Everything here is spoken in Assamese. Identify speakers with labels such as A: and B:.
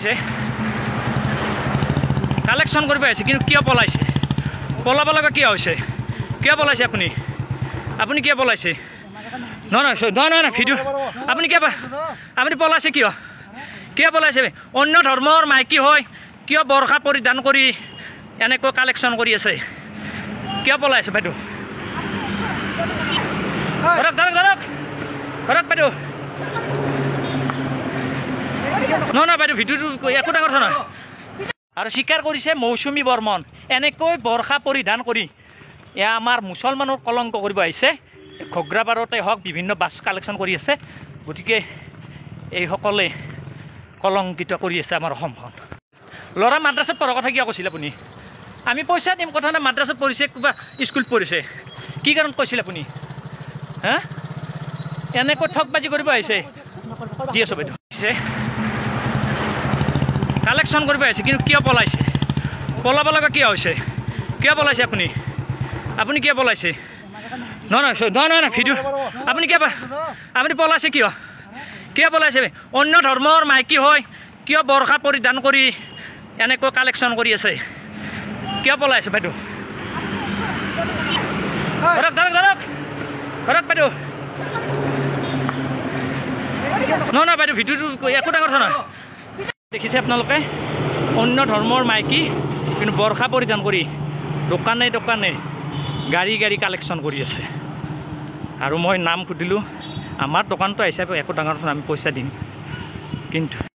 A: দেখিছে কালেকশ্যন কৰিব আহিছে কিন্তু কিয় পলাইছে পলাব লগা কিয় হৈছে কিয় পলাইছে আপুনি কিয় পলাইছে নহয় ভিডিঅ' আপুনি পলাইছে কিয় পলাইছে অন্য ধৰ্মৰ মাইকী হয় কিয় বৰষা পৰিধান কৰি এনেকৈ কালেকশ্যন কৰি আছে কিয় পলাইছে বাইদেউ ধৰক বাইদেউ নহয় বাইদেউ ভিডিঅ'টো একো ডাঙৰ কথা নহয় আৰু স্বীকাৰ কৰিছে মৌচুমী বৰ্মন এনেকৈ বৰষা পৰিধান কৰি এয়া আমাৰ মুছলমানৰ কলংক কৰিব আহিছে ঘগ্ৰাবাৰতে হওক বিভিন্ন বাছ কালেকশ্যন কৰি আছে গতিকে এইসকলে কলংকিত কৰি আছে আমাৰ অসমখন ল'ৰা মাদ্ৰাছাত পঢ়াৰ কথা কিয় কৈছিল আপুনি আমি পইচা দিম কথা নাই মাদ্ৰাছাত পঢ়িছে কিবা স্কুল পঢ়িছে কি কাৰণত কৈছিল আপুনি হা এনেকৈ ঠগবাজি কৰিব আহিছে দি আছোঁ বাইদেউ কালেকশ্যন কৰিব আহিছে কিন্তু কিয় পলাইছে পলাব লগা কিয় হৈছে কিয় পলাইছে আপুনি কিয় পলাইছে নহয় ভিডিঅ' আপুনি পলাইছে কিয় পলাইছে অন্য ধৰ্মৰ মাইকী হয় কিয় বৰষা পৰিধান কৰি এনেকৈ কালেকশ্যন কৰি আছে কিয় পলাইছে বাইদেউ ধৰক বাইদেউ নহয় বাইদেউ ভিডিঅ'টো একো ডাঙৰ কথা নহয় দেখিছে আপোনালোকে অন্য ধৰ্মৰ মাইকী কিন্তু বৰষা পৰিধান কৰি দোকানে গাড়ী কালেকশ্যন কৰি আছে আৰু মই নাম সুধিলোঁ আমাৰ দোকানটো আহিছে একো ডাঙৰ কথা আমি পইচা দিম কিন্তু